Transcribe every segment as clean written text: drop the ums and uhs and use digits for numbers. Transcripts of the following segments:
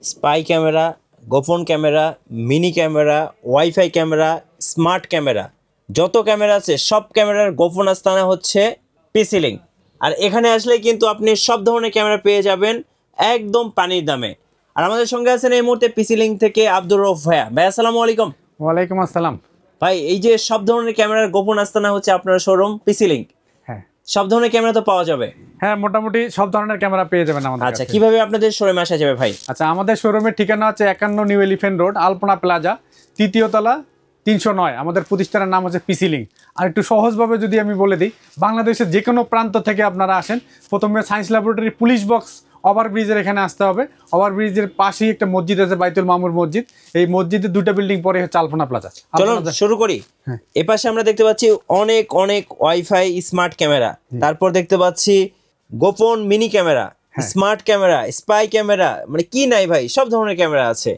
Spy camera, গোপন camera, mini camera, wifi camera, smart camera, যত camera আছে সব ক্যামেরার গোপন স্থানে হচ্ছে পিসি লিঙ্ক। আর এখানে আসলে কিন্তু আপনি সব ধরনের ক্যামেরা পেয়ে যাবেন একদম পানির দামে। আর আমাদের সঙ্গে আছেন এই মুহূর্তে পিসি লিঙ্ক থেকে আব্দুর রউফ ভাইয়া। ভাই আসসালামু আলাইকুম। ওয়ালাইকুম আসসালাম। ভাই এই যে সব ধরনের ক্যামেরার গোপন আস্তানা হচ্ছে আপনার শোরুম পিসি লিঙ্ক। হ্যাঁ সব ধরনের ক্যামেরা তো পাওয়া যাবে? হ্যাঁ, মোটামুটি সব ধরনের ক্যামেরা পেয়ে যাবেন আমাদের আচ্ছা, কাছে। কিভাবে আপনাদের শোরুমে আসা যাবে ভাই? আচ্ছা, আমাদের শোরুমের ঠিকানা হচ্ছে 51 নিউ এলিফ্যান্ট রোড, আলপনা প্লাজা, তৃতীয় তলা, 309। আমাদের প্রতিষ্ঠানের নাম হচ্ছে পিসি লিঙ্ক। আর একটু সহজভাবে যদি আমি বলে দিই, বাংলাদেশের যে কোনো প্রান্ত থেকে আপনারা আসেন, প্রথমে সায়েন্স ল্যাবরেটরি পুলিশ বক্স ওভারব্রিজের এখানে আসতে হবে। ওভারব্রিজের পাশেই একটা মসজিদ আছে, বাইতুল মামুর মসজিদ। এই মসজিদের দুটো বিল্ডিং পরে হচ্ছে আলপনা প্লাজা। চলুন শুরু করি। এ পাশে আমরা দেখতে পাচ্ছি অনেক অনেক ওয়াইফাই স্মার্ট ক্যামেরা, তারপর দেখতে পাচ্ছি গোপন mini camera, smart camera, spy camera, মানে কি নাই ভাই, সব ধরনের ক্যামেরা আছে।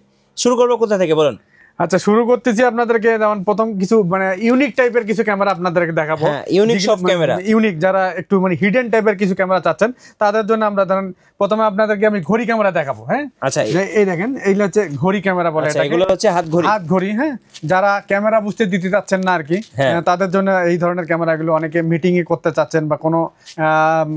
শুরু করবো কোথা থেকে বলুন? আচ্ছা, শুরু করতেছি আপনাদেরকে। যেমন প্রথম কিছু মানে ইউনিক টাইপের কিছু ক্যামেরা আপনাদেরকে দেখাবো। ইউনিক সব ক্যামেরা, ইউনিক যারা একটু মানে হিডেন টাইপের কিছু ক্যামেরা চাচ্ছেন তাদের জন্য আমরা ধরেন প্রথমে আপনাদেরকে আমি ঘড়ি ক্যামেরা দেখাবো। হ্যাঁ, আচ্ছা এই দেখেন, এইগুলো হচ্ছে ঘড়ি ক্যামেরা বলে। এগুলো হচ্ছে হাত ঘড়ি। হাত ঘড়ি, হ্যাঁ। যারা ক্যামেরা বুঝতে দিতে চাচ্ছেন না আর কি, তাদের জন্য এই ধরনের ক্যামেরাগুলো অনেকে মিটিং এ করতে চাচ্ছেন বা কোনো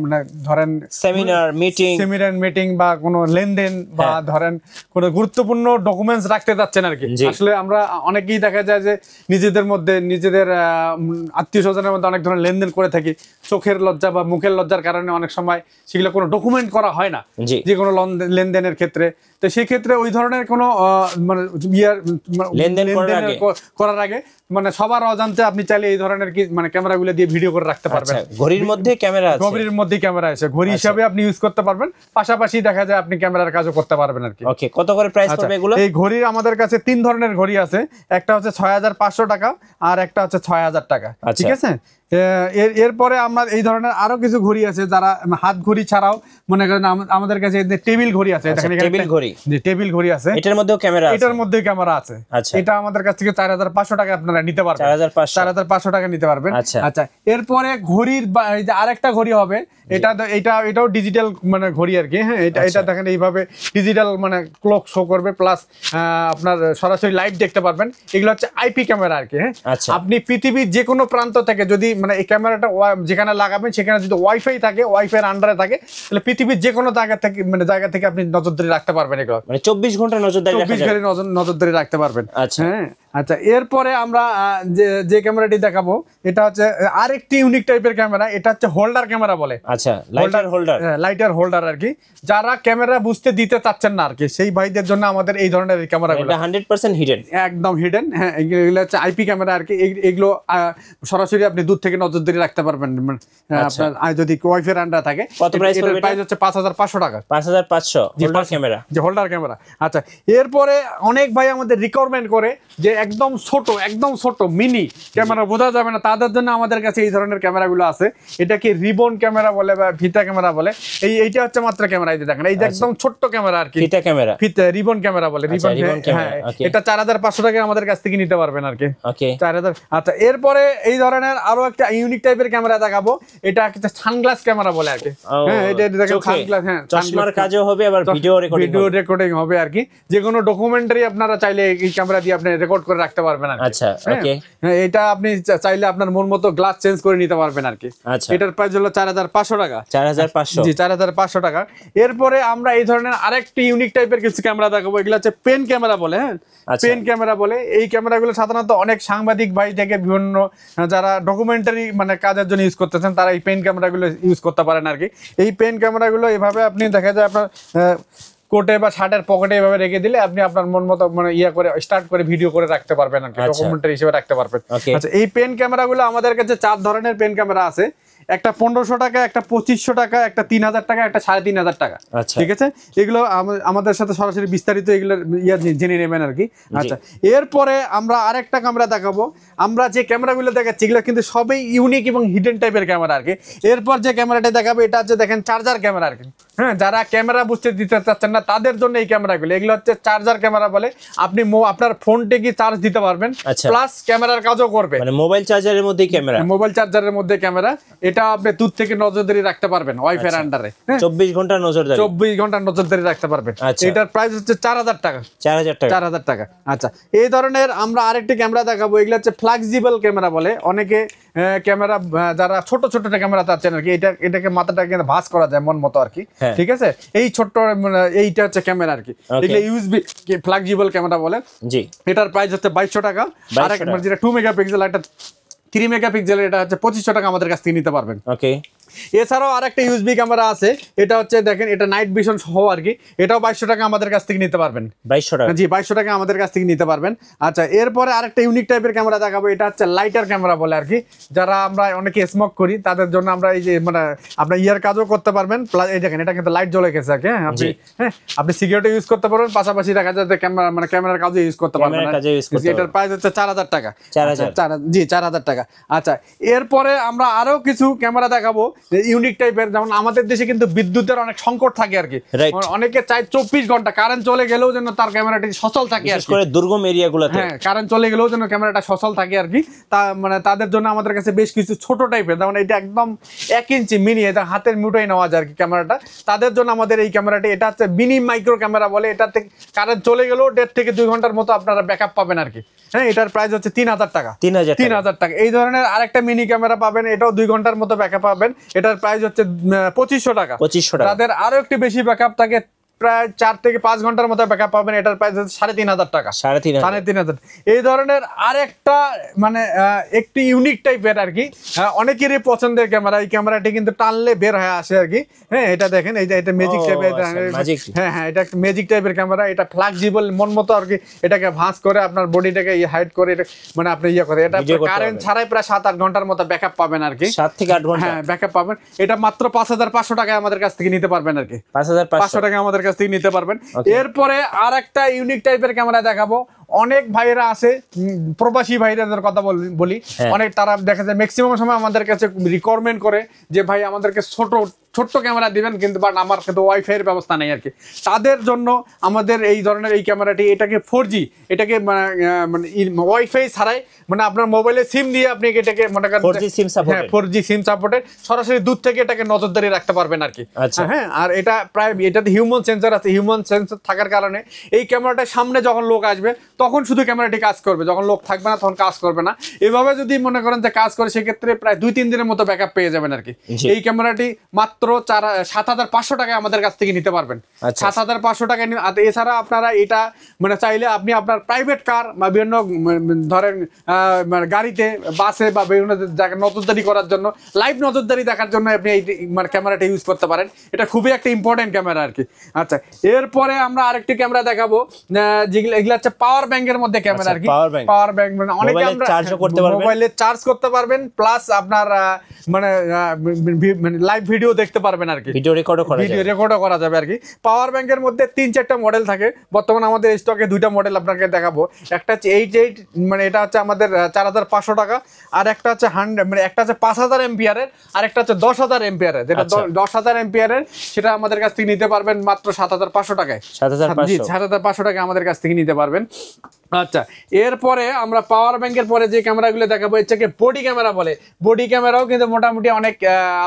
মানে ধরেন সেমিনার মিটিং বা কোনো লেনদেন বা ধরেন কোনো গুরুত্বপূর্ণ ডকুমেন্টস রাখতে চাচ্ছেন আর কি। আসলে আমরা অনেকেই দেখা যায় যে নিজেদের মধ্যে নিজেদের আত্মীয় স্বজনের মধ্যে অনেক ধরনের লেনদেন করে থাকি, চোখের লজ্জা বা মুখের লজ্জার কারণে অনেক সময় সেগুলো কোনো ডকুমেন্ট করা হয় না যে কোনো লেনদেনের ক্ষেত্রে। তো সেই ক্ষেত্রে ওই ধরনের কোনো মানে লেনদেন করার আগে মানে সবার অজান্তে আপনি চাইলে এই ধরনের কি মানে ক্যামেরাগুলো দিয়ে ভিডিও করে রাখতে পারবেন। ঘড়ির মধ্যে ক্যামেরা আছে, ঘড়ির মধ্যে ক্যামেরা আছে, ঘড়ি হিসাবে আপনি ইউজ করতে পারবেন, পাশাপাশি দেখা যায় আপনি ক্যামেরার কাজও করতে পারবেন আর কি। ওকে, কত করে প্রাইস পড়বে এগুলো? এই ঘড়ির আমাদের কাছে 3 ধরনের ঘড়ি আছে। একটা হচ্ছে 6500 টাকা আর একটা হচ্ছে 6000 টাকা। ঠিক আছে। এরপরে আমরা এই ধরনের আরো কিছু ঘড়ি আছে যারা হাত ঘড়ি ছাড়াও মনে করেন আমাদের কাছে টেবিল ঘড়ি আছে। টেবিল ঘড়ি, টেবিল ঘড়ি আছে, এটার মধ্যেও ক্যামেরা আছে, এটার মধ্যে ক্যামেরা আছে। এটা আমাদের কাছ থেকে 4500 টাকা আপনারা নিতে পারবেন। 4500 টাকা নিতে পারবেন। আচ্ছা, এরপরে ঘড়ির আরেকটা ঘড়ি হবে, এটাও ডিজিটাল মানে ঘড়ি আর কি। হ্যাঁ, এটা দেখেন এইভাবে ডিজিটাল মানে ক্লক শো করবে, প্লাস আপনার সরাসরি লাইভ দেখতে পারবেন। এগুলো হচ্ছে আইপি ক্যামেরা আর কি। হ্যাঁ, আপনি পৃথিবীর যে কোনো প্রান্ত থেকে যদি মানে এই ক্যামেরাটা যেখানে লাগাবেন সেখানে যদি ওয়াইফাই থাকে, ওয়াইফাই এর আন্ডারে থাকে, তাহলে পৃথিবীর যে কোনো জায়গা থেকে আপনি নজরদারি রাখতে পারবেন। এগুলো মানে 24 ঘন্টা নজরদারি রাখতে পারবেন। হ্যাঁ, আচ্ছা, এরপরে আমরা যে ক্যামেরাটি দেখাবো এটা হচ্ছে আরেকটি ইউনিক টাইপের ক্যামেরা। এটা হচ্ছে হোল্ডার ক্যামেরা বলে। আচ্ছা, লাইটার হোল্ডার আর কি। যারা ক্যামেরা বুঝতে দিতে চাচ্ছেন না আর কি, সেই ভাইদের জন্য আমাদের এই ধরনের ক্যামেরাগুলো 100% হিডেন, একদম হিডেন। হ্যাঁ, এগুলো হচ্ছে আইপি ক্যামেরা আর কি। এগুলো সরাসরি আপনি দূর থেকে নজরদারি রাখতে পারবেন আপনার যদি ওয়াইফাই আন্ডার থাকে। কত প্রাইস পড়বে? প্রাইস হচ্ছে 5500 টাকা। 5500 হোল্ডার ক্যামেরা, যে হোল্ডার ক্যামেরা। আচ্ছা, এরপরে অনেক ভাই আমাদের রিকোয়ারমেন্ট করে যে একদম ছোট মিনি ক্যামেরা বোঝা যাবে না, তাদের জন্য আমাদের কাছে এই ধরনের ক্যামেরাগুলো আছে। এটাকে রিবন ক্যামেরা বলে বা ফিতা ক্যামেরা বলে। এইটা হচ্ছে মাত্র ক্যামেরা। এই যে দেখেন, এই যে একদম ছোট্ট ক্যামেরা আর কি, ফিতা রিবন ক্যামেরা বলে। হ্যাঁ, এটা 4500 টাকা আমাদের কাছ থেকে নিতে পারবেন আর কি। 4000। আচ্ছা, এরপরে এই ধরনের আরো একটা ইউনিক টাইপের ক্যামেরা দেখাবো। এটা একটা সানগ্লাস ক্যামেরা বলে আর কি। হ্যাঁ, এটা দেখেন সানগ্লাস। হ্যাঁ, চশমার কাজও হবে, আবার ভিডিও রেকর্ডিং হবে আর কি। যে কোনো ডকুমেন্টারি আপনারা চাইলে এই ক্যামেরা দিয়ে আপনি রেকর্ড করে রাখতে পারবেন আর কি। আচ্ছা, ওকে। এটা আপনি চাইলে আপনার মন মতো গ্লাস চেঞ্জ করে নিতে পারবেন আর কি। এটার প্রাইস হলো 4500 টাকা। 4500, জি, 4500 টাকা। এরপরে আমরা এই ধরনের আরেকটি ইউনিক টাইপের কিছু ক্যামেরা দেখাবো। এগুলো হচ্ছে পেন ক্যামেরা বলে। হ্যাঁ, পেন ক্যামেরা বলে। এই ক্যামেরাগুলো সাধারণত অনেক সাংবাদিক ভাই থেকে বিভিন্ন যারা ডকুমেন্টারি মানে কাজের জন্য ইউজ করতেছেন তারা এই পেন ক্যামেরাগুলো ইউজ করতে পারেন আর কি। এই পেন ক্যামেরাগুলো এভাবে আপনি দেখা যায় আপনার কোটে বা শার্টের পকেটে এভাবে রেখে দিলে আপনি আপনার মন মতো মানে করে স্টার্ট করে ভিডিও করে রাখতে পারবেন আর কি, ডকুমেন্টারি হিসেবে রাখতে পারবেন। আচ্ছা, এই পেন ক্যামেরাগুলো আমাদের কাছে 4 ধরনের পেন ক্যামেরা আছে। একটা 1500 টাকা, একটা 2500 টাকা, একটা 3000 টাকা, একটা 3500 টাকা। ঠিক আছে, এগুলো আমাদের সাথে সরাসরি বিস্তারিত এগুলো জেনে নেবেন আর কি। আচ্ছা, এরপরে আমরা আরেকটা ক্যামেরা দেখাবো। আমরা যে ক্যামেরাগুলো দেখাচ্ছি এগুলো কিন্তু সবই ইউনিক এবং হিডেন টাইপের ক্যামেরা আর কি। এরপর যে ক্যামেরাটা দেখাবো এটা হচ্ছে দেখেন চার্জার ক্যামেরা আর কি। হ্যাঁ, যারা ক্যামেরা বুঝতে দিতে চাচ্ছেন না তাদের জন্য এই ক্যামেরাগুলো। এগুলো হচ্ছে চার্জার ক্যামেরা বলে। আপনি আপনার ফোনটা কি চার্জ দিতে পারবেন, প্লাস ক্যামেরার কাজও করবে। মানে মোবাইল চার্জারের মধ্যে ক্যামেরা, মোবাইল চার্জারের মধ্যে ক্যামেরা। এটা এটা আপনি দূর থেকে নজরদারি রাখতে পারবেন ওয়াইফাই এর আন্ডারে। 24 ঘন্টা নজরদারি, 24 ঘন্টা নজরদারি রাখতে পারবেন। এটার প্রাইস হচ্ছে 4000 টাকা। 4000 টাকা। আচ্ছা, এই ধরনের আমরা আরেকটি ক্যামেরা দেখাবো, এগুলো হচ্ছে ফ্লেক্সিবল ক্যামেরা বলে অনেকে। ক্যামেরা যারা ছোট ছোট ক্যামেরা চাচ্ছেন আর কি, এটাকে মাথাটা কিন্তু ভাঁজ করা যায় মন মতো আর কি, ঠিক আছে। এই ছোট্ট এইটা হচ্ছে ক্যামেরা আর কি, এগুলো ইউএসবি ফ্লেক্সিবল ক্যামেরা বলে। জি, এটার প্রাইস হচ্ছে 2200 টাকা। আর যেটা 2 মেগাপিক্সেল, একটা 3 মেগাপিক্সেল, এটা হচ্ছে 2500 টাকা আমাদের কাছ থেকে নিতে পারবেন। ওকে, এছাড়াও আরেকটা ইউএসবি ক্যামেরা আছে, এটা হচ্ছে দেখেন, এটা নাইট ভিশন সহ আর কি, এটাও 2200 টাকা আমাদের কাছ থেকে নিতে পারবেন। 2200 টাকা? জি, 2200 টাকা আমাদের কাছ থেকে নিতে পারবেন। আচ্ছা, এরপরে আরেকটা ইউনিক টাইপের ক্যামেরা দেখাবো, এটা হচ্ছে লাইটার ক্যামেরা বলে আর কি। যারা আমরা অনেকে স্মোক করি তাদের জন্য আমরা এই যে মানে আপনার ইয়ার কাজও করতে পারবেন, প্লাস এই দেখেন এটা কিন্তু লাইট জ্বলে গেছে আর কি। আপনি সিগারেটও ইউজ করতে পারবেন, পাশাপাশি দেখা যাচ্ছে ক্যামেরার কাজে ইউজ করতে পারবেন। এটার প্রাইস হচ্ছে 4000 টাকা। 4000 টাকা। আচ্ছা, এরপরে আমরা আরো কিছু ক্যামেরা দেখাবো ইউনিক টাইপের। যেমন আমাদের দেশে কিন্তু বিদ্যুতের অনেক সংকট থাকে আর কি, অনেকে চায় 24 ঘন্টা কারেন্ট চলে গেলেও যেন তার ক্যামেরাটি সচল থাকে, বিশেষ করে দুর্গম এরিয়াগুলোতে। হ্যাঁ, কারেন্ট চলে গেলেও যেন ক্যামেরাটা সচল থাকে আর কি। তা মানে তাদের জন্য আমাদের কাছে বেশ কিছু ছোট টাইপের, যেমন এটা একদম 1 ইঞ্চি মিনি, এটা হাতের মুঠোয় নেওয়া যায় আর কি ক্যামেরাটা। তাদের জন্য আমাদের এই ক্যামেরাটি, এটা হচ্ছে মিনি মাইক্রো ক্যামেরা বলে। এটাতে কারেন্ট চলে গেলেও 1.5 থেকে 2 ঘন্টার মতো আপনারা ব্যাকআপ পাবেন আর কি। হ্যাঁ, এটার প্রাইস হচ্ছে 3000 টাকা। 3000 টাকা। এই ধরনের আরেকটা মিনি ক্যামেরা পাবেন, এটাও 2 ঘন্টার মতো ব্যাকআপ পাবেন। এটার প্রাইস হচ্ছে 2500 টাকা। তাদের আরো একটু বেশি ব্যাকআপ থাকে, প্রায় 4 থেকে 5 ঘন্টার মতো ব্যাকআপ পাবেন। এটার প্রাইস হচ্ছে 3500 টাকা। 3500। এই ধরনের আরেকটা মানে একটি ইউনিক টাইপের আর কি, অনেকেরই পছন্দের ক্যামেরা। এই ক্যামেরাটি কিন্তু টানলে বের হয়ে আসে আর কি। হ্যাঁ, এটা দেখেন, এই যে এটা ম্যাজিক টাইপের। হ্যাঁ, এটা ম্যাজিক টাইপের ক্যামেরা। এটা ফ্লেক্সিবল মন মতো আর কি, এটাকে ভাঁজ করে আপনার বডিটাকে হাইড করে মানে আপনি করে, এটা কারেন্ট ছাড়াই প্রায় 7-8 ঘন্টার মতো ব্যাকআপ পাবেন আর কি। 7 থেকে 8 ঘন্টা, হ্যাঁ, ব্যাকআপ পাবেন। এটা মাত্র 5500 টাকায় আমাদের কাছ থেকে নিতে পারবেন আর কি। 5500 টাকা আমাদের কাছ থেকে নিতে পারবেন। এরপরে আর একটা ইউনিক টাইপের ক্যামেরা দেখাবো। অনেক ভাইরা আছে, প্রবাসী ভাইরাদের কথা বলি, অনেক তারা দেখা যায় ম্যাক্সিমাম সময় আমাদের কাছে রিকোয়ারমেন্ট করে যে ভাই আমাদেরকে ছোট্ট ক্যামেরা দিবেন, কিন্তু বাট আমার কিন্তু ওয়াইফাই এর ব্যবস্থা নেই আর কি। তাদের জন্য আমাদের এই ধরনের এই ক্যামেরাটি, এটাকে 4G, এটাকে মানে ওয়াইফাই ছাড়াই, মানে আপনার মোবাইলে সিম দিয়ে আপনি এটাকে মনে করেন 4G সিম সাপোর্টেড, সরাসরি দূর থেকে এটাকে নজরদারি রাখতে পারবেন আর কি। হ্যাঁ, আর এটা প্রায় এটাতে হিউম্যান সেন্সর আছে। হিউম্যান সেন্সর থাকার কারণে এই ক্যামেরাটার সামনে যখন লোক আসবে তখন শুধু ক্যামেরাটি কাজ করবে, যখন লোক থাকবে না তখন কাজ করবে না। এভাবে যদি মনে করেন যে কাজ করে, সেক্ষেত্রে প্রায় 2-3 দিনের মতো ব্যাকআপ পেয়ে যাবেন আর কি। এই ক্যামেরাটি মাত্র 7500 টাকায় আমাদের কাছ থেকে নিতে পারবেন। 7500 টাকায়। এছাড়া আপনারা এটা মানে চাইলে আপনি আপনার প্রাইভেট কার বা বিভিন্ন ধরেন মানে গাড়িতে, বাসে বা বিভিন্ন জায়গায় নজরদারি করার জন্য, লাইভ নজরদারি দেখার জন্য আপনি এই মানে ক্যামেরাটা ইউজ করতে পারেন। এটা খুবই একটা ইম্পর্টেন্ট ক্যামেরা আর কি। আচ্ছা, এরপরে আমরা আরেকটি ক্যামেরা দেখাবো, যেগুলো এগুলো হচ্ছে পাওয়ার ব্যাংকের মধ্যে ক্যামেরা আর কি। পাওয়ার ব্যাংক মানে অনেকে আমরা মোবাইলে চার্জ করতে পারবেন, প্লাস আপনার মানে লাইভ ভিডিও দেখতে পারবেন আর কি। ভিডিও রেকর্ডও করা যাবে আর কি। পাওয়ার ব্যাংকের মধ্যে 3-4টা মডেল থাকে। বর্তমানে আমাদের স্টকে 2টা মডেল আপনাকে দেখাবো। একটা হচ্ছে 88, মানে এটা হচ্ছে আমাদের 4500 টাকা। আর একটা হচ্ছে 100, মানে একটা হচ্ছে 5000 এম্পিয়ারের, আর একটা হচ্ছে 10000 এম্পিয়ারের। যেটা 10000 এম্পিয়ারের, সেটা আমাদের কাছ থেকে নিতে পারবেন মাত্র 7500 টাকায়। 7500 টাকা আমাদের কাছ থেকে নিতে পারবেন। আচ্ছা, এরপরে আমরা পাওয়ার ব্যাংকের পরে যে ক্যামেরাগুলো দেখাবো, এটাকে বডি ক্যামেরা বলে। বডি ক্যামেরাও কিন্তু মোটামুটি অনেক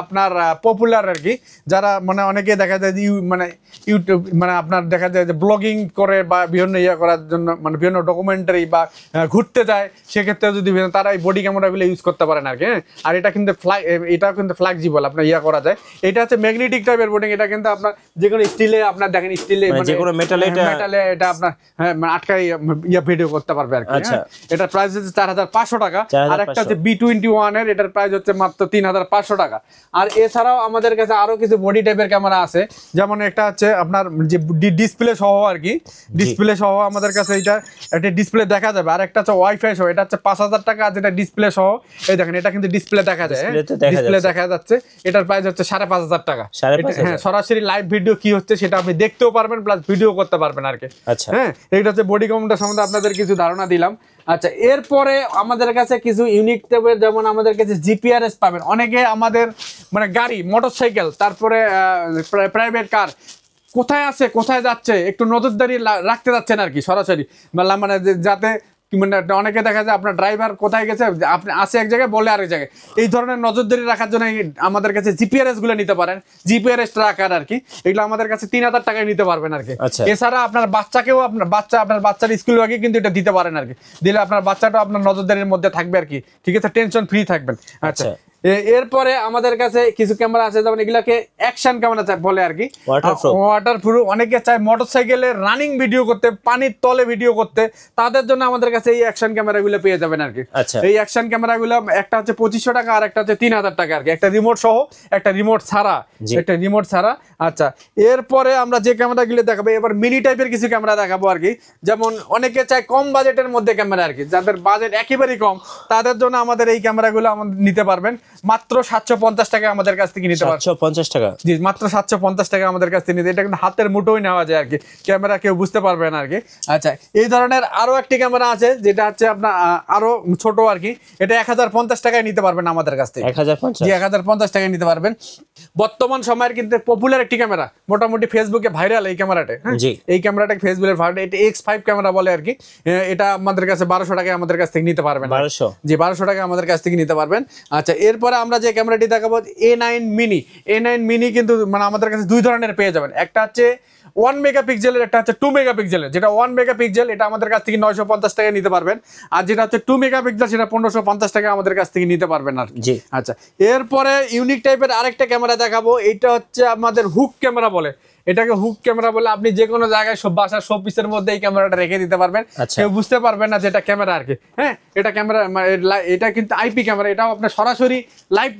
আপনার পপুলার আর কি। যারা মানে অনেকে দেখা যায় যে মানে ইউটিউব, মানে আপনার দেখা যায় যে ব্লগিং করে বা বিভিন্ন করার জন্য, মানে বিভিন্ন ডকুমেন্টারি বা ঘুরতে যায়, সেক্ষেত্রে যদি তারা এই বডি ক্যামেরাগুলো ইউজ করতে পারেন আর কি। আর এটা কিন্তু এটাও কিন্তু ফ্লেক্সিবল, আপনার করা যায়। এটা হচ্ছে ম্যাগনেটিক টাইপের বডি। এটা কিন্তু আপনার যে কোনো স্টিলে, আপনার দেখেন স্টিলে, মানে যে কোনো মেটালে এটা আপনার মানে আটকাই ভিডিও করতে পারবে আর কি। এটার প্রাইস হচ্ছে 4500 টাকা। আর একটা হচ্ছে B21 এর, এটার প্রাইস হচ্ছে মাত্র 3500 টাকা। আর এছাড়াও আমাদের কাছে আরো কিছু বডি টাইপের ক্যামেরা আছে, যেমন একটা হচ্ছে আপনার যে ডিসপ্লে সহ আর কি। ডিসপ্লে সহ আমাদের কাছে এটা একটা ডিসপ্লে দেখা যাবে। আর একটা হচ্ছে ওয়াইফাই সহ, এটা হচ্ছে 5000 টাকা। যেটা ডিসপ্লে সহ, এই দেখেন এটা কিন্তু ডিসপ্লে দেখা যায়, ডিসপ্লে দেখা যাচ্ছে। এটার প্রাইস হচ্ছে 5500 টাকা। হ্যাঁ, সরাসরি লাইভ ভিডিও কি হচ্ছে সেটা আপনি দেখতেও পারবেন, প্লাস ভিডিও করতে পারবেন আর কি। হ্যাঁ, এটা হচ্ছে বডি ক্যামেরা সম্বন্ধে আপনাদের কিছু ধারণা দিলাম। আচ্ছা, এরপরে আমাদের কাছে কিছু ইউনিক টাইপের, যেমন আমাদের কাছে জিপিআরএস পাবেন। অনেকে আমাদের মানে গাড়ি, মোটরসাইকেল, তারপরে প্রাইভেট কার কোথায় আছে, কোথায় যাচ্ছে, একটু নজরদারি রাখতে যাচ্ছেন আর কি, সরাসরি মানে যাতে মানে অনেকে দেখা যায় আপনার ড্রাইভার কোথায় গেছে, আপনি আসে এক জায়গায় বলে আরেক জায়গায়, এই ধরনের নজরদারি রাখার জন্য আমাদের কাছে জিপিআরএস গুলো নিতে পারেন, জিপিআরএস ট্র্যাকার আর কি, এগুলো আমাদের কাছে 3000 টাকায় নিতে পারবেন আর কি। এছাড়া আপনার বাচ্চাকেও আপনার বাচ্চার স্কুল ব্যাগে কিন্তু এটা দিতে পারেন আর কি, দিলে আপনার বাচ্চাটা আপনার নজরদারির মধ্যে থাকবে আর কি, ঠিক আছে, টেনশন ফ্রি থাকবেন। আচ্ছা, এরপরে আমাদের কাছে কিছু ক্যামেরা আছে, যেমন এগুলাকে অ্যাকশন ক্যামেরা বলে আর কি, ওয়াটারপ্রুফ। অনেকে চায় মোটরসাইকেলে রানিং ভিডিও করতে, পানির তলে ভিডিও করতে, তাদের জন্য আমাদের কাছে এই অ্যাকশন ক্যামেরাগুলো পেয়ে যাবেন আর কি। এই অ্যাকশন ক্যামেরাগুলো একটা হচ্ছে 2500 টাকা আর একটা হচ্ছে 3000 টাকা আর কি, একটা রিমোট সহ, একটা রিমোট ছাড়া। আচ্ছা, এরপরে আমরা যে ক্যামেরাগুলো দেখাবো, এবার মিনি টাইপের কিছু ক্যামেরা দেখাবো আর কি, যেমন অনেকে চায় কম বাজেটের মধ্যে ক্যামেরা আর কি, যাদের বাজেট একেবারেই কম, তাদের জন্য আমাদের এই ক্যামেরাগুলো নিতে পারবেন মাত্র 750 টাকা আমাদের কাছ থেকে নিতে পারবেন। 750 টাকা? জি, মাত্র 750 টাকা আমাদের কাছ থেকে নিতে, এটা কিন্তু হাতের মুঠোই নেওয়া যায় আর কি, ক্যামেরা কেউ বুঝতে পারবে না আর কি। আচ্ছা, এই ধরনের আরো একটি ক্যামেরা আছে, যেটা হচ্ছে আপনার আরো ছোট আর কি, এটা 1050 টাকায় নিতে পারবেন আমাদের কাছ থেকে। 1050 টাকায় নিতে পারবেন। বর্তমান সময়ের কিন্তু পপুলার একটি ক্যামেরা, মোটামুটি ফেসবুকে ভাইরাল এই ক্যামেরাটা, এই ক্যামেরাটা ফেসবুকে ভাইরাল, এটা X5 ক্যামেরা বলে আর কি, এটা আমাদের কাছে 1200 টাকায় আমাদের কাছ থেকে নিতে পারবেন। 1200? জি, 1200 টাকা আমাদের কাছ থেকে নিতে পারবেন। আচ্ছা, এরপরে আমরা যে ক্যামেরাটি দেখাবো A9 মিনি, A9 মিনি কিন্তু মানে আমাদের কাছে দুই ধরনের পেয়ে যাবেন, একটা হচ্ছে 1 মেগাপিক্সেলের, একটা হচ্ছে 2 মেগাপিক্সেলের। যেটা 1 মেগাপিক্সেল এটা আমাদের কাছ থেকে 950 টাকায় নিতে পারবেন, আর যেটা হচ্ছে 2 মেগাপিক্সেল সেটা 1550 টাকা আমাদের কাছ থেকে নিতে পারবেন আর জি। আচ্ছা, এরপরে ইউনিক টাইপের আরেকটা ক্যামেরা দেখাবো, এটা হচ্ছে আমাদের হুক ক্যামেরা বলে, এটাকে হুক ক্যামেরা বলে। আপনি যে কোনো জায়গায় সব বাসার সব পিসের মধ্যে এই ক্যামেরাটা রেখে দিতে পারবেন, কেউ বুঝতে পারবেন না যে এটা ক্যামেরা আর কি। হ্যাঁ, এটা ক্যামেরা, এটা কিন্তু আইপি ক্যামেরা, এটাও আপনি সরাসরি লাইভ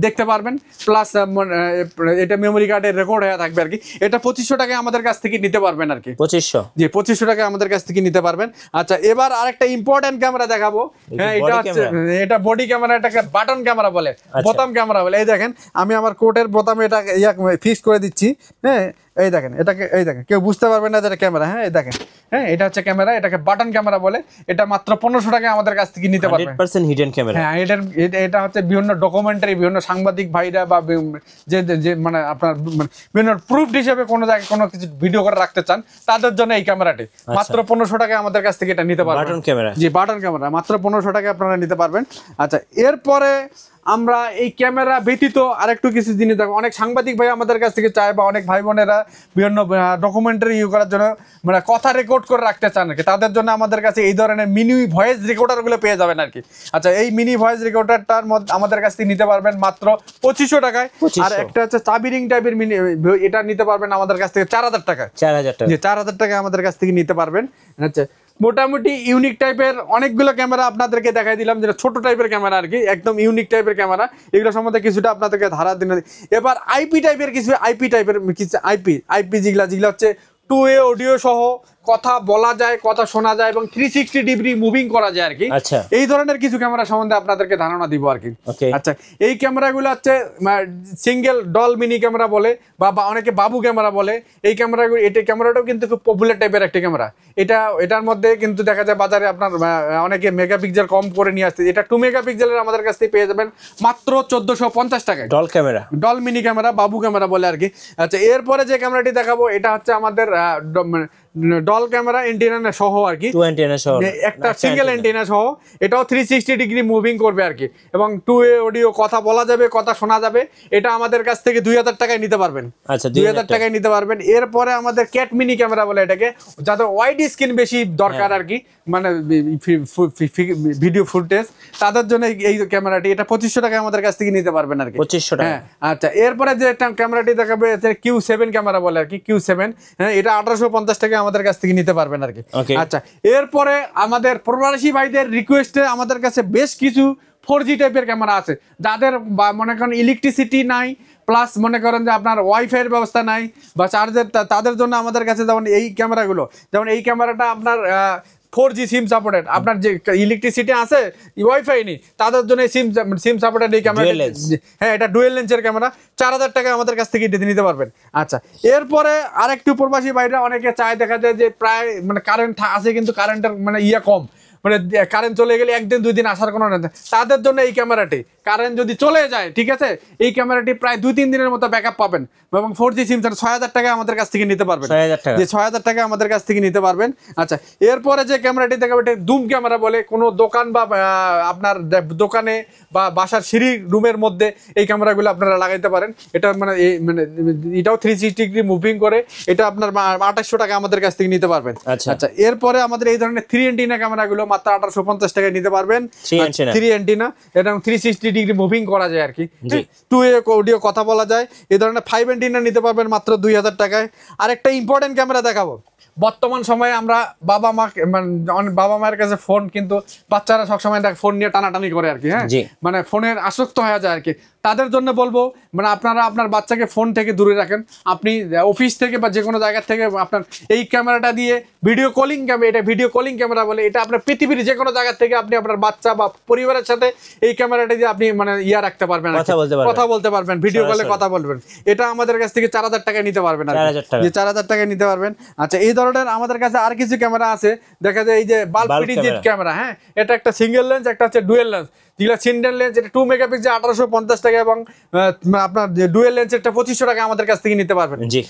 দেখতে পারবেন, প্লাস এটা মেমোরি কার্ডে রেকর্ড হয়ে থাকবে আর কি। এটা 2500 টাকায় আমাদের কাছ থেকে নিতে পারবেন আর কি। 2500? জি, 2500 টাকায় আমাদের কাছ থেকে নিতে পারবেন। আচ্ছা, এবার আরেকটা ইম্পর্টেন্ট ক্যামেরা দেখাবো। হ্যাঁ, এটা হচ্ছে, এটা বডি ক্যামেরা, এটাকে বাটন ক্যামেরা বলে, বোতাম ক্যামেরা বলে। এই দেখেন, আমি আমার কোটের বোতামে এটা ফিক্স করে দিচ্ছি। হ্যাঁ, এই দেখেন, এটাকে এই দেখেন, কেউ বুঝতে পারবেন না যে এটা ক্যামেরা। হ্যাঁ, এই দেখেন, হ্যাঁ, এটা হচ্ছে ক্যামেরা, এটাকে বাটন ক্যামেরা বলে। এটা মাত্র 1500 টাকায় আমাদের কাছ থেকে নিতে পারবেন। 100% হিডেন ক্যামেরা। হ্যাঁ, এটা হচ্ছে বিভিন্ন ডকুমেন্টারি, বিভিন্ন সাংবাদিক ভাইরা বা যে মানে আপনার বিভিন্ন প্রুফ হিসেবে কোনো জায়গায় কোনো কিছু ভিডিও করে রাখতে চান, তাদের জন্য এই ক্যামেরাটি মাত্র 1500 টাকায় আমাদের কাছ থেকে এটা নিতে পারবেন। Button camera? জি, বাটন ক্যামেরা, মাত্র 1500 টাকায় আপনারা নিতে পারবেন। আচ্ছা, এরপরে আমরা এই ক্যামেরা ব্যতীত আরেকটু কিছু জিনিস দেখো, অনেক সাংবাদিক ভাই আমাদের কাছ থেকে চায়, বা অনেক ভাই বোনেরা বিভিন্ন ডকুমেন্টারি করার জন্য মানে কথা রেকর্ড করে রাখতে চান আর কি, তাদের জন্য আমাদের কাছে এই ধরনের মিনি ভয়েস রেকর্ডারগুলো পেয়ে যাবেন আর কি। আচ্ছা, এই মিনি ভয়েস রেকর্ডারটার মধ্যে আমাদের কাছ থেকে নিতে পারবেন মাত্র 2500 টাকায়। আর একটা হচ্ছে চাবিরিং টাইপের মিনি, এটা নিতে পারবেন আমাদের কাছ থেকে 4000 টাকায়। 4000 টাকা? জি, 4000 টাকায় আমাদের কাছ থেকে নিতে পারবেন। আচ্ছা, মোটামুটি ইউনিক টাইপের অনেকগুলো ক্যামেরা আপনাদেরকে দেখাই দিলাম, যেটা ছোট টাইপের ক্যামেরা আর কি, একদম ইউনিক টাইপের ক্যামেরা, এগুলো সম্বন্ধে কিছুটা আপনাদেরকে ধারা দিন। এবার আইপি টাইপের কিছু আইপি যেগুলো হচ্ছে 2A অডিও সহ কথা বলা যায়, কথা শোনা যায় এবং 360 ডিগ্রি মুভিং করা যায় আর কি। এই ধরনের কিছু ক্যামেরা সম্বন্ধে আপনাদেরকে ধারণা দিব আর কি। আচ্ছা, এই ক্যামেরাগুলো হচ্ছে সিঙ্গেল ডল মিনি ক্যামেরা বলে, বা অনেকে বাবু ক্যামেরা বলে। এই ক্যামেরাটাও কিন্তু খুব পপুলার টাইপের একটা ক্যামেরা। এটার মধ্যে কিন্তু দেখা যায় বাজারে আপনার অনেকে মেগাপিক্সেল কম করে নিয়ে আসছে। এটা 2 মেগাপিক্সেলের আমাদের কাছ থেকে পেয়ে যাবেন মাত্র 1450 টাকায়। Doll camera, doll mini camera, বাবু ক্যামেরা বলে আর কি। আচ্ছা, এরপরে যে ক্যামেরাটি দেখাবো, এটা হচ্ছে আমাদের ডল ক্যামেরা এন্টিনা সহ আর কি, একটা সিঙ্গেল এন্টিনা সহ। এটাও 360 ডিগ্রি মুভিং করবে আর কি, এবং 2A অডিও, কথা বলা যাবে, কথা শোনা যাবে। এটা আমাদের কাছ থেকে 2000 টাকায় নিতে পারবেন। আচ্ছা, 2000 টাকায় নিতে পারবেন। এরপরে আমাদের ক্যাট মিনি ক্যামেরা বলে এটাকে, যাদের ওয়াইড স্ক্রিন বেশি দরকার আর কি, মানে ভিডিও ফুটেজ, তাদের জন্য এই ক্যামেরাটি, এটা 2500 টাকায় আমাদের কাছ থেকে নিতে পারবেন আর কি। 2500 টাকা? হ্যাঁ। আচ্ছা, এরপরে যে ক্যামেরাটি দেখাবে Q7 ক্যামেরা বলে আর কি, Q7। হ্যাঁ, এটা 1850 টাকা আমাদের কাছ থেকে নিতে পারবেন আর কি। আচ্ছা, এরপরে আমাদের প্রবাসী ভাইদের রিকোয়েস্টে আমাদের কাছে বেশ কিছু 4G টাইপের ক্যামেরা আছে, যাদের মনে করেন ইলেকট্রিসিটি নাই, প্লাস মনে করেন যে আপনার ওয়াইফাই এর ব্যবস্থা নাই বা চার্জের, তাদের জন্য আমাদের কাছে যেমন এই ক্যামেরাগুলো, যেমন এই ক্যামেরাটা আপনার 4G সিম সাপোর্টেড, আপনার যে ইলেকট্রিসিটি আছে, ওয়াইফাই নেই, তাদের জন্য সিম সাপোর্টেড এই ক্যামেরা। হ্যাঁ, এটা ডুয়েল লেন্সের ক্যামেরা, 4000 টাকা আমাদের কাছ থেকে নিতে পারবেন। আচ্ছা, এরপরে আরেকটু প্রবাসী ভাইরা অনেকে চায়, দেখা যায় যে প্রায় মানে কারেন্ট আছে কিন্তু কারেন্টের মানে কম, মানে কারেন্ট চলে গেলে 1 দিন 2 দিন আসার কোনো তাদের জন্য এই ক্যামেরাটি, কারেন্ট যদি চলে যায় ঠিক আছে, এই ক্যামেরাটি প্রায় 2-3 দিনের মতো ব্যাকআপ পাবেন এবং 4G সিম 6000 টাকা আমাদের কাছ থেকে নিতে পারবেন। 6000 টাকা আমাদের কাছ থেকে নিতে পারবেন। আচ্ছা, এরপরে যে ক্যামেরাটি দেখাবো এটা জুম ক্যামেরা বলে। কোনো দোকান বা আপনার দোকানে বা বাসার সিঁড়ি রুমের মধ্যে এই ক্যামেরাগুলো আপনারা লাগাইতে পারেন। এটা মানে এটাও 360 ডিগ্রি মুভিং করে, এটা আপনার 2800 টাকা আমাদের কাছ থেকে নিতে পারবেন। আচ্ছা, এরপরে আমাদের এই ধরনের 3 অ্যান্টিনা ক্যামেরাগুলো মাত্র 1850 টাকায় নিতে পারবেন। 3 অ্যান্টিনা, এটা 360 ডিগ্রি মুভিং করা যায় আর কি, 2A অডিও কথা বলা যায়। এই ধরনের 5 অ্যান্টিনা নিতে পারবেন মাত্র 2000 টাকায়। আরেকটা ইম্পর্টেন্ট ক্যামেরা দেখাবো। বর্তমান সময়ে আমরা বাবা মায়ের কাছে ফোন, কিন্তু বাচ্চারা সবসময় ফোন নিয়ে টানাটানি করে আর কি, হ্যাঁ, মানে ফোনের আসক্ত হয়ে যায় আর কি। তাদের জন্য বলবো মানে আপনারা আপনার বাচ্চাকে ফোন থেকে দূরে রাখেন। আপনি অফিস থেকে বা যে কোনো জায়গা থেকে আপনার এই ক্যামেরাটা দিয়ে ভিডিও কলিং ক্যামেরা, এটা ভিডিও কলিং ক্যামেরা বলে। এটা আপনার পৃথিবীর যে কোনো জায়গা থেকে আপনি আপনার বাচ্চা বা পরিবারের সাথে এই ক্যামেরাটা দিয়ে আপনি মানে রাখতে পারবেন, কথা বলতে পারবেন, ভিডিও কলে কথা বলবেন। এটা আমাদের কাছ থেকে 4000 টাকায় নিতে পারবেন, 4000 টাকায় নিতে পারবেন। আচ্ছা, এই ধরনের আমাদের কাছে আর কিছু ক্যামেরা আছে, দেখা যায় এই যে বাল্ব পিডিজেট ক্যামেরা, হ্যাঁ, এটা একটা সিঙ্গেল লেন্স, একটা হচ্ছে ডুয়েল লেন্স। যেগুলো সিঙ্গেল লেন্স এটা 2 মেগাপিক্সেল 1850 টাকা, এবং আপনার ডুয়েল লেন্স এটা 2500 টাকা আমাদের কাছ থেকে নিতে পারবেন। জি।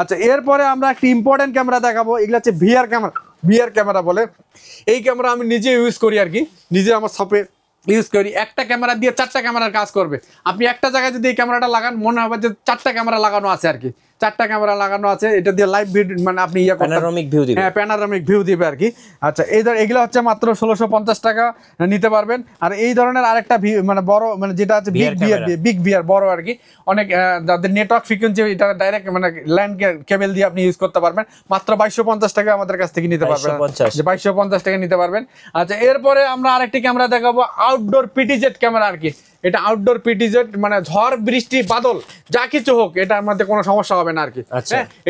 আচ্ছা, এরপরে আমরা একটা ইম্পর্টেন্ট ক্যামেরা দেখাবো। এগুলো হচ্ছে ভিআর ক্যামেরা বলে। এই ক্যামেরা আমি নিজে ইউজ করি আর কি, নিজে আমার শপে ইউজ করি। একটা ক্যামেরা দিয়ে 4টা ক্যামেরার কাজ করবে। আপনি একটা জায়গায় যদি এই ক্যামেরাটা লাগান, মনে হবে যে 4টা ক্যামেরা লাগানো আছে আর কি, 4টা ক্যামেরা লাগানো আছে। এটা দিয়ে লাইভ ভিডিও মানে আপনি প্যানোরামিক ভিউ দিবে, হ্যাঁ, প্যানোরামিক ভিউ দিবে আর কি। আচ্ছা, এগুলো হচ্ছে মাত্র 1650 টাকা নিতে পারবেন। আর এই ধরনের আরেকটা মানে বড়, মানে যেটা আছে বিগ ভিআর বড় আর কি, অনেক যাদের নেটওয়ার্ক ফ্রিকোয়েন্সি এটা ডাইরেক্ট মানে ল্যান্ড কেবল দিয়ে আপনি ইউজ করতে পারবেন। মাত্র 2250 টাকা আমাদের কাছ থেকে নিতে পারবেন, 2250 টাকা নিতে পারবেন। আচ্ছা, এরপরে আমরা আরেকটি ক্যামেরা দেখাবো, আউটডোর পিটিজেড ক্যামেরা আর কি। এটা আউটডোর পিটিজেড, মানে ঝড় বৃষ্টি বাদল যা কিছু হোক এটার মধ্যে কোনো সমস্যা হবে না আর কি।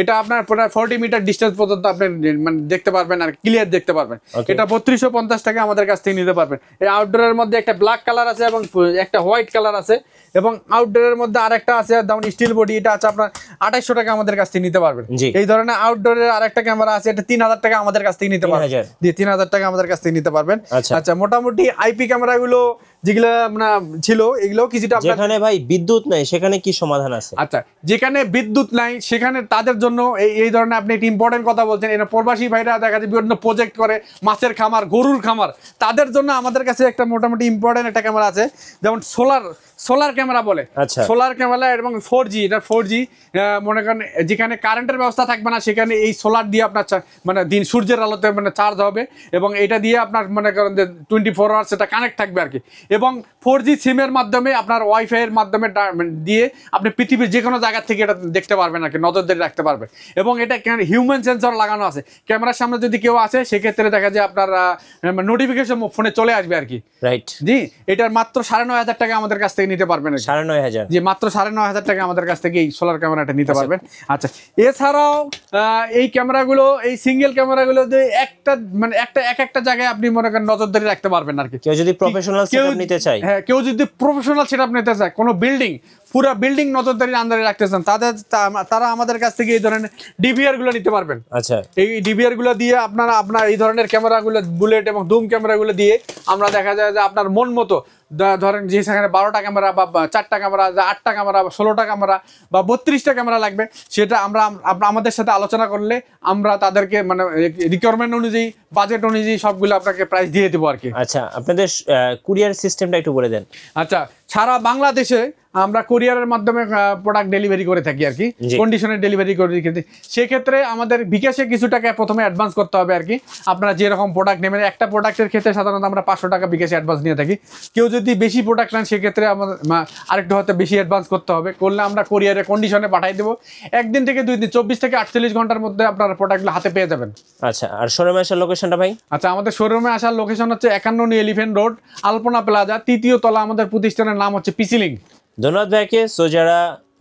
এটা আপনার প্রায় 40 মিটার ডিস্টেন্স পর্যন্ত আপনি মানে দেখতে পারবেন আর ক্লিয়ার দেখতে পারবেন। এটা 3250 টাকা আমাদের কাছ থেকে নিতে পারবেন। এই আউটডোরের মধ্যে একটা ব্ল্যাক কালার আছে এবং একটা হোয়াইট কালার আছে, এবং আউটডোরের মধ্যে আরেকটা আছে যেমন স্টিল বডি, এটা আছে আপনার 2800 টাকা আমাদের কাছ থেকে নিতে পারবেন। এই ধরনের আউটডোরের আরেকটা ক্যামেরা আছে, এটা 3000 টাকা আমাদের কাছ থেকে নিতে পারবেন। 3000 টাকা আমাদের কাছ থেকে নিতে পারবেন। আচ্ছা, মোটামুটি আইপি ক্যামেরাগুলো যেগুলো মানে ছিল, এগুলো কিছুটা যেখানে ভাই বিদ্যুৎ নাই সেখানে কি সমাধান আছে? আচ্ছা, যেখানে বিদ্যুৎ নাই সেখানে তাদের জন্য এই ধরনের আপনি একটি ইম্পর্টেন্ট কথা বলছেন, এরা প্রবাসী ভাইরা দেখা যায় বিভিন্ন প্রজেক্ট করে, মাছের খামার, গরুর খামার, তাদের জন্য আমাদের কাছে একটা মোটামুটি ইম্পর্টেন্ট একটা ক্যামেরা আছে, যেমন সোলার ক্যামেরা বলে। সোলার ক্যামেরা এবং 4G, এটা 4G মনে করেন যেখানে কারেন্টের ব্যবস্থা থাকবে না সেখানে এই সোলার দিয়ে আপনার মানে সূর্যের আলোতে মানে চার্জ হবে, এবং এটা দিয়ে আপনার মনে করেন যে 24 আওয়ার্স সেটা কানেক্ট থাকবে আর কি। এবং 4G সিমের মাধ্যমে আপনার ওয়াইফাই এর মাধ্যমে দিয়ে আপনি পৃথিবীর যে কোনো জায়গা থেকে এটা দেখতে পারবেন আর কি, নজরদারি রাখতে পারবেন। এবং এটা হিউম্যান সেন্সর লাগানো আছে, ক্যামেরার সামনে যদি কেউ আসে সেক্ষেত্রে দেখা যায় আপনার নোটিফিকেশন ফোনে চলে আসবে আর কি। রাইট, জি। এটার মাত্র 9500 টাকা আমাদের কাছ থেকে নিতে পারবেন। 9500, জি, মাত্র 9500 টাকা আমাদের কাছ থেকে এই সোলার ক্যামেরাটা নিতে পারবেন। আচ্ছা, এছাড়াও এই ক্যামেরাগুলো, এই সিঙ্গেল ক্যামেরাগুলো একটা মানে একটা জায়গায় আপনি মনে করেন নজরদারি রাখতে পারবেন আর কি। কেউ যদি প্রফেশনাল সেটআপ নিতে চায়, হ্যাঁ, কেউ যদি প্রফেশনাল সেটআপ নিতে চায়, কোনো পুরো বিল্ডিং নজরদারির আন্ডারে রাখতে চান, তারা আমাদের কাছ থেকে এই ধরনের ডিভিআর গুলো নিতে পারবেন। আচ্ছা, এই ডিভিআর গুলো দিয়ে আপনার এই ধরনের ক্যামেরাগুলো, বুলেট এবং জুম ক্যামেরাগুলো দিয়ে আমরা দেখা যায় যে আপনার মন মতো ধরেন যে সেখানে 12টা ক্যামেরা বা 4টা ক্যামেরা, 8টা ক্যামেরা বা 16টা ক্যামেরা বা 32টা ক্যামেরা লাগবে, সেটা আমরা আমাদের সাথে আলোচনা করলে আমরা তাদেরকে মানে রিকোয়ারমেন্ট অনুযায়ী, বাজেট অনুযায়ী সবগুলো আপনাকে প্রাইস দিয়ে দেবো আর কি। আচ্ছা, আপনাদের কুরিয়ার সিস্টেমটা একটু বলে দেন। আচ্ছা, সারা বাংলাদেশে আমরা কুরিয়ারের মাধ্যমে প্রোডাক্ট ডেলিভারি করে থাকি আর কি, কন্ডিশনে ডেলিভারি করে থাকি। সেক্ষেত্রে আমাদের বিকাশে কিছু টাকা প্রথমে অ্যাডভান্স করতে হবে আর কি। আপনারা যেরকম প্রোডাক্ট নেবেন, একটা প্রোডাক্টের ক্ষেত্রে সাধারণত আমরা 500 টাকা বিকাশে অ্যাডভান্স নিয়ে থাকি। কেউ যদি বেশি প্রোডাক্ট নেন সেক্ষেত্রে আমাদের আরেকটু হয়তো বেশি অ্যাডভান্স করতে হবে, করলে আমরা কুরিয়ারে কন্ডিশনে পাঠিয়ে দেবো। 1 দিন থেকে 2 দিন, 24 থেকে 48 ঘন্টার মধ্যে আপনারা প্রোডাক্টগুলো হাতে পেয়ে যাবেন। আচ্ছা, আর শোরুমে আসার লোকেশনটা ভাই? আচ্ছা, আমাদের শোরুমে আসার লোকেশন হচ্ছে 51 এলিফ্যান্ট রোড, আলপনা প্লাজা, 3য় তলা। আমাদের প্রতিষ্ঠানের নাম হচ্ছে পিসি লিংক। ধন্যবাদ ভাইকে। সো যারা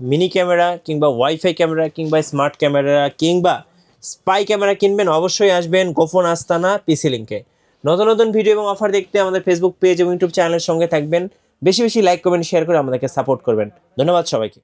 মিনি ক্যামেরা কিংবা ওয়াইফাই ক্যামেরা কিংবা স্মার্ট ক্যামেরা কিংবা স্পাই ক্যামেরা কিনবেন, অবশ্যই আসবেন গোপন আস্তানা পিসি লিংকে। নতুন নতুন ভিডিও এবং অফার দেখতে আমাদের ফেসবুক পেজ এবং ইউটিউব চ্যানেলের সঙ্গে থাকবেন। বেশি বেশি লাইক, কমেন্ট, শেয়ার করে আমাদেরকে সাপোর্ট করবেন। ধন্যবাদ সবাইকে।